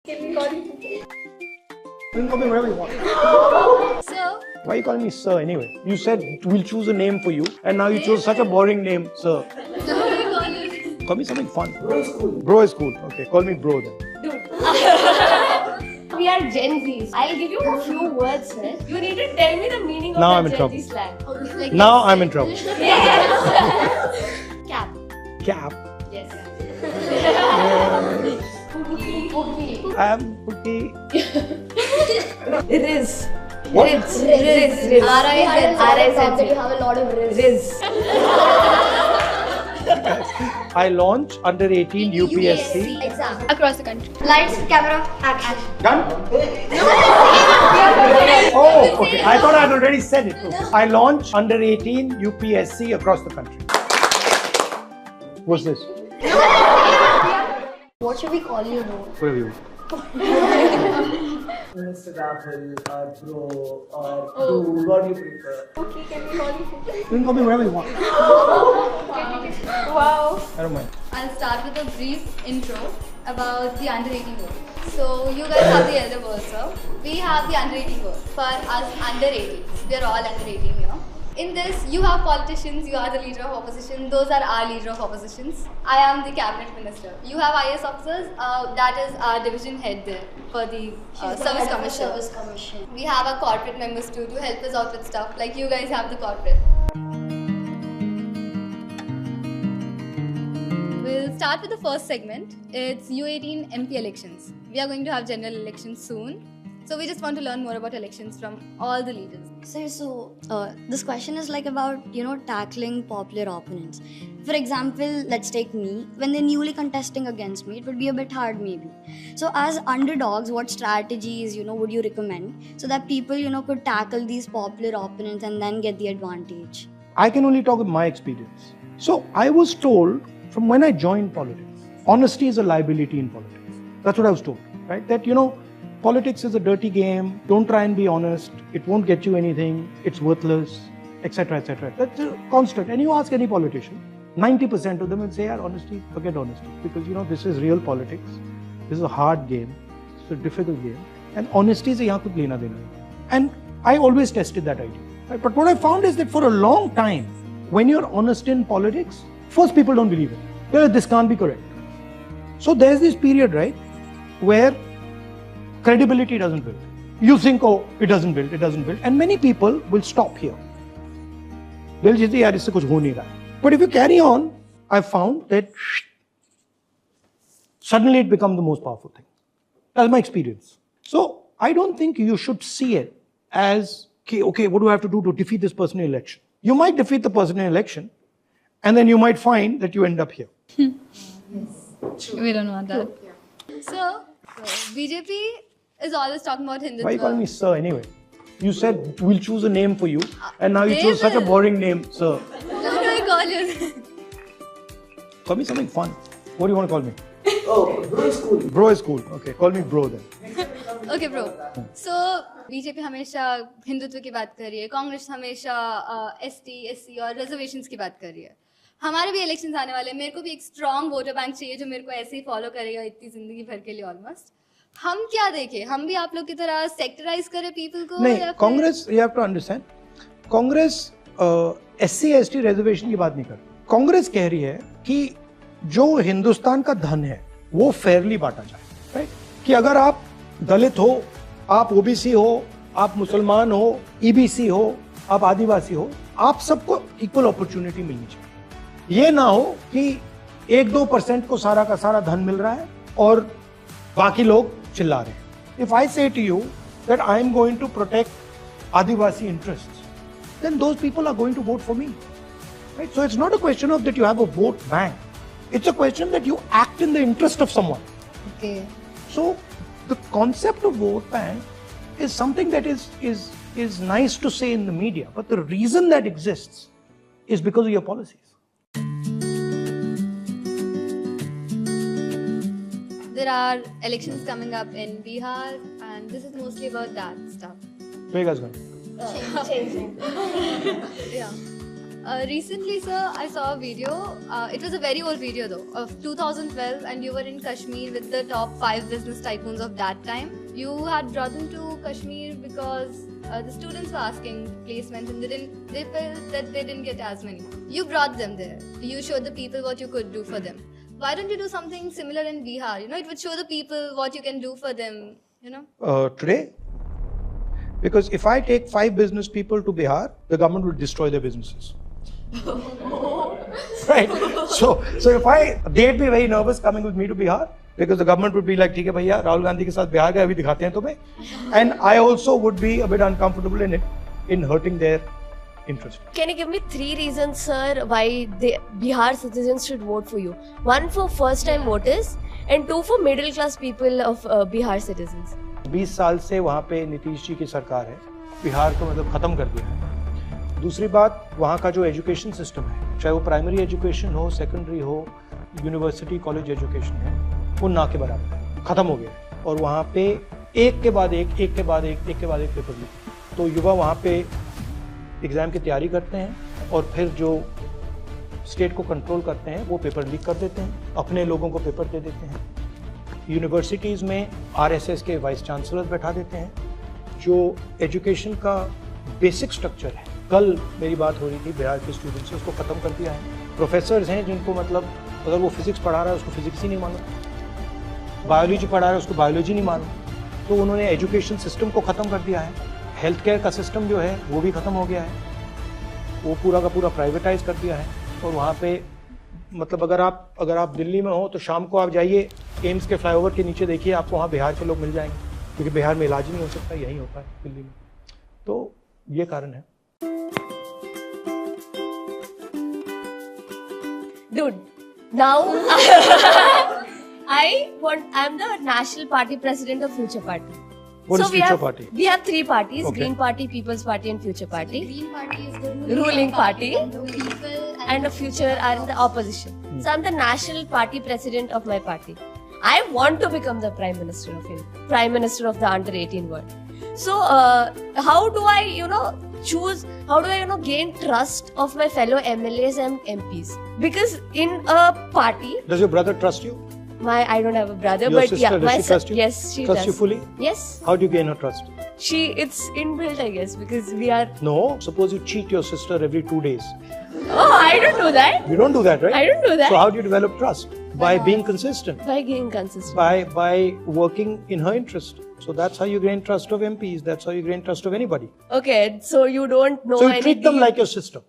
Can we call you? You can call me whatever you want. Sir? Why are you calling me sir anyway? You said we'll choose a name for you, and now you chose such a boring name, sir. Call me something fun. Bro is cool. Bro is cool. Okay, call me bro then. We are Gen Zs. I'll give you a few words, sir. You need to tell me the meaning Now of I'm the in Gen trouble. Z slang. Like Now I'm in trouble. Yes. Cap. Cap. Yes. I'm Pookie. Riz. What? Riz. R-I-Z. R-I-Z. You have a lot of Riz. I launch under 18 UPSC. Exam. Across the country. Lights, camera, action. Done? Oh, okay. I thought I had already said it. Okay. I launch under 18 UPSC across the country. What's this? What should we call you, bro? Whatever you want. Mr. Rahul or bro or dude, what do you prefer? Okay, can we call you? You can call me whatever you want. Wow. I don't mind. I'll start with a brief intro about the under 18 world. So you guys have the elder world, sir. We have the under 18 world. For us under 18s, we are all under 18 here. In this, you have politicians, you are the leader of opposition, those are our leader of oppositions. I am the cabinet minister. You have IAS officers, that is our division head there for the service commission. We have our corporate members too to help us out with stuff, like you guys have the corporate. We'll start with the first segment. It's U18 MP elections. We are going to have general elections soon. So we just want to learn more about elections from all the leaders. So this question is like about, tackling popular opponents. For example, let's take me. When they're newly contesting against me, it would be a bit hard maybe. So as underdogs, what strategies, would you recommend so that people, could tackle these popular opponents and then get the advantage? I can only talk with my experience. So I was told from when I joined politics, honesty is a liability in politics. That's what I was told, right? That, politics is a dirty game. Don't try and be honest. It won't get you anything. It's worthless, etc., etc. That's a constant. And you ask any politician, 90% of them will say, honesty, forget honesty. Because, this is real politics. This is a hard game. It's a difficult game. And honesty is a yahan kuch lena dena. And I always tested that idea. Right? But what I found is that for a long time, when you're honest in politics, first people don't believe it. This can't be correct. So there's this period, right, where credibility doesn't build. You think, it doesn't build. And many people will stop here. They'll just say, yaar, isse kuch ho nahi raha. But if you carry on, I've found that suddenly it becomes the most powerful thing. That's my experience. So I don't think you should see it as, okay, what do I have to do to defeat this person in election? You might defeat the person in election, and then you might find that you end up here. We don't want that. So BJP is always talking about Hindutva. Why are you calling me sir anyway? You said we'll choose a name for you, and now you chose such a boring name, sir. What do I call you? Call me something fun. What do you want to call me? Oh, bro is cool. Bro is cool. Okay, call me bro then. Okay, bro. So BJP हमेशा हिंदुत्व की बात कर रही है, कांग्रेस हमेशा ST, SC और reservations की बात कर रही है. हमारे भी इलेक्शंस आने वाले हैं. मेरे को भी एक स्ट्रॉन्ग वोटर बैंक चाहिए जो मेरे को ऐसे ही फॉलो करेगा इतनी जिंदगी भर के लिए ऑलमोस्ट. हम क्या देखें? हम भी आप लोग की तरह सेक्टराइज करें पीपल को? नहीं, Congress, you have to understand, Congress SC ST reservation की बात नहीं कर. कांग्रेस कह रही है कि जो हिंदुस्तान का धन है वो फेयरली बांटा जाए, राइट? कि अगर आप दलित हो, आप ओबीसी हो, आप मुसलमान हो, ईबीसी हो, आप आदिवासी हो, आप सबको इक्वल अपॉर्चुनिटी मिलनी चाहिए. ये ना हो कि 1-2% को सारा का सारा धन मिल रहा है और बाकी लोग चिल्ला रहे हैं. If I say to you that I am going to protect Adivasi interests, then those people are going to vote for me. Right? So it's not a question of that you have a vote bank. It's a question that you act in the interest of someone. Okay. So the concept of vote bank is something that is nice to say in the media, but the reason that exists is because of your policies. There are elections coming up in Bihar, and this is mostly about that stuff. Where are you guys going? Changing. Yeah. Recently, sir, I saw a video. It was a very old video though, of 2012, and you were in Kashmir with the top 5 business tycoons of that time. You had brought them to Kashmir because the students were asking placements, and they felt that they didn't get as many. You brought them there. You showed the people what you could do for them. Why don't you do something similar in Bihar? You know, it would show the people what you can do for them. You know. Today? Because if I take 5 business people to Bihar, the government will destroy their businesses. Right? So they'd be very nervous coming with me to Bihar because the government would be like, ठीक है भैया, राहुल गांधी के साथ बिहार गए, अभी दिखाते हैं तुम्हें. And I also would be a bit uncomfortable in hurting their interest. Can you give me 3 reasons, sir, why Bihar citizens should vote for you? 1 for first-time voters, and 2 for middle-class people of Bihar citizens. 20 साल से वहाँ पे नीतीश जी की सरकार है, बिहार को मतलब खत्म कर दिया है. दूसरी बात, वहाँ का जो एजुकेशन सिस्टम है, चाहे वो प्राइमरी एजुकेशन हो, सेकेंडरी हो, यूनिवर्सिटी कॉलेज एजुकेशन है, वो ना के बराबर है, खत्म हो गया है. और वहाँ पे एक के बाद एक पेपर लीक. तो युवा वहाँ पे एग्ज़ाम की तैयारी करते हैं और फिर जो स्टेट को कंट्रोल करते हैं वो पेपर लीक कर देते हैं, अपने लोगों को पेपर दे देते हैं. यूनिवर्सिटीज़ में RSS के वाइस चांसलर बैठा देते हैं. जो एजुकेशन का बेसिक स्ट्रक्चर है, कल मेरी बात हो रही थी बिहार के स्टूडेंट से, उसको ख़त्म कर दिया है. प्रोफेसर्स हैं जिनको मतलब अगर वो फिजिक्स पढ़ा रहा है उसको फिजिक्स ही नहीं मानो, बायोलॉजी पढ़ा रहा है उसको बायोलॉजी नहीं मानो. तो उन्होंने एजुकेशन सिस्टम को ख़त्म कर दिया है. हेल्थ केयर का सिस्टम जो है वो भी ख़त्म हो गया है, वो पूरा का पूरा प्राइवेटाइज कर दिया है. और वहाँ पे मतलब अगर आप दिल्ली में हो तो शाम को आप जाइए एम्स के फ्लाईओवर के नीचे देखिए, आपको वहाँ बिहार के लोग मिल जाएंगे, क्योंकि बिहार में इलाज नहीं हो सकता, यही होता है दिल्ली में. तो ये कारण है. Dude, now I'm the national party president of Future Party. What is Future Party? We have 3 parties: Okay. Green Party, People's Party, and Future Party. Green Party is the Ruling party. and the people And the Future are in the opposition. So I'm the national party president of my party. I want to become the Prime Minister of India, Prime Minister of the under-18 world. So how do I, choose? How do I, gain trust of my fellow MLAs and MPs? Because in a party, Does your brother trust you? I don't have a brother, Your but sister, yeah, does my she trust you? yes, she Trust does. you fully? Yes, How do you gain her trust? it's inbuilt, I guess, because we are. No, suppose you cheat your sister every 2 days. Oh, I don't do that. You don't do that, right? I don't do that. So how do you develop trust? By being consistent, By being consistent. by working in her interest. So that's how you gain trust of MPs. That's how you gain trust of anybody. Okay, so you don't know So you any treat them deal- like your sister.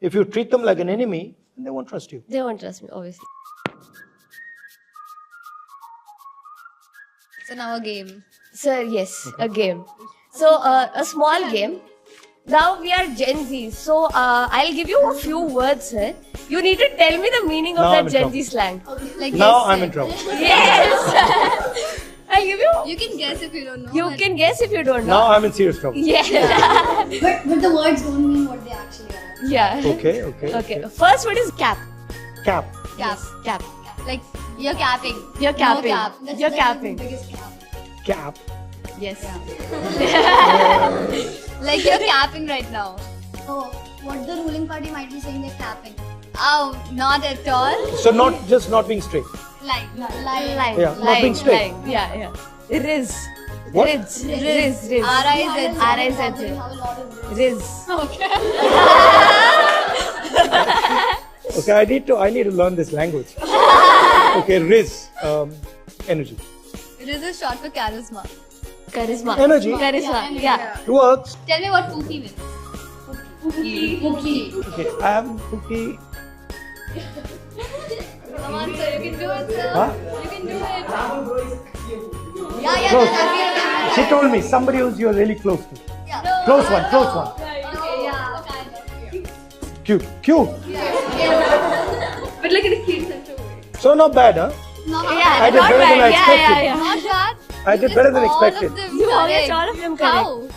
If you treat them like an enemy, then they won't trust you. They won't trust me, obviously. So now a game. Sir, yes, a game. So, a small game. Now we are Gen Z. So, I'll give you a few words, sir. You need to tell me the meaning of Now I'm that in Gen trouble. Z slang. Like Now yes, I'm sir. in trouble. Yes! I'll give you. You can guess if you don't know. You but- can guess if you don't know. Now I'm in serious trouble. Yeah. But the words don't mean what they actually are. Yeah. Okay. First word is cap. Cap. Cap. Cap. Like you're capping. You're capping. No cap. You're capping. The biggest cap. Cap. Yes. Like you're capping right now. Oh, what the ruling party might be saying, they're capping. Oh, not at all. So not being straight. Like. Line. Yeah, not being straight. Line. Yeah. Riz. What? Riz. R-I-Z. R-I-Z. Have a lot of Riz. Okay, I need to learn this language. Okay, Riz. Energy. Riz is short for charisma. Charisma. Energy. Charisma. Yeah. It works. Tell me what Pookie means. Pookie. Okay, I'm Pookie. Come on, sir. You can do it, sir. Huh? You can do it. Close. Yeah. She told me somebody who's you're really close to. Close one. Okay, yeah. Cute. But look at the cute center way. So not bad, huh? Yeah, I did not better than I bad. expected. Yeah. Not bad. I did better than expected. You always all of them correct. How?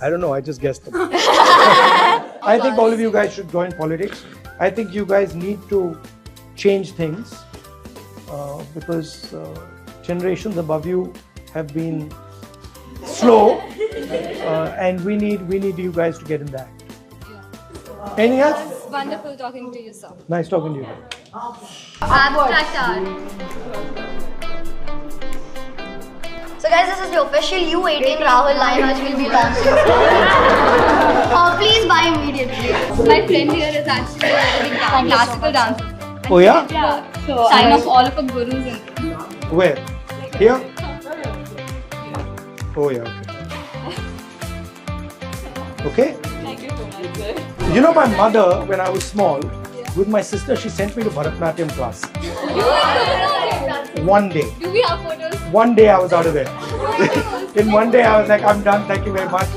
I don't know, I just guessed them. I think all of you guys should join politics. I think you guys need to change things because generations above you have been slow and we need you guys to get in that. Anything else? Wonderful talking to you, sir. Nice talking to you. Abstract art. So guys, this is the official U18 Rahul line which will be launching. Please buy immediately. My friend here is actually a very big classical dancer. Oh yeah? Yeah. So sign off all of our gurus in. Where? Here? Oh yeah. Okay. Thank you so much, sir. You know, my mother, when I was small, with my sister, she sent me to Bharatanatyam class. One day. Do we have photos? One day I was out of there. In one day I was like, I'm done, thank you very much.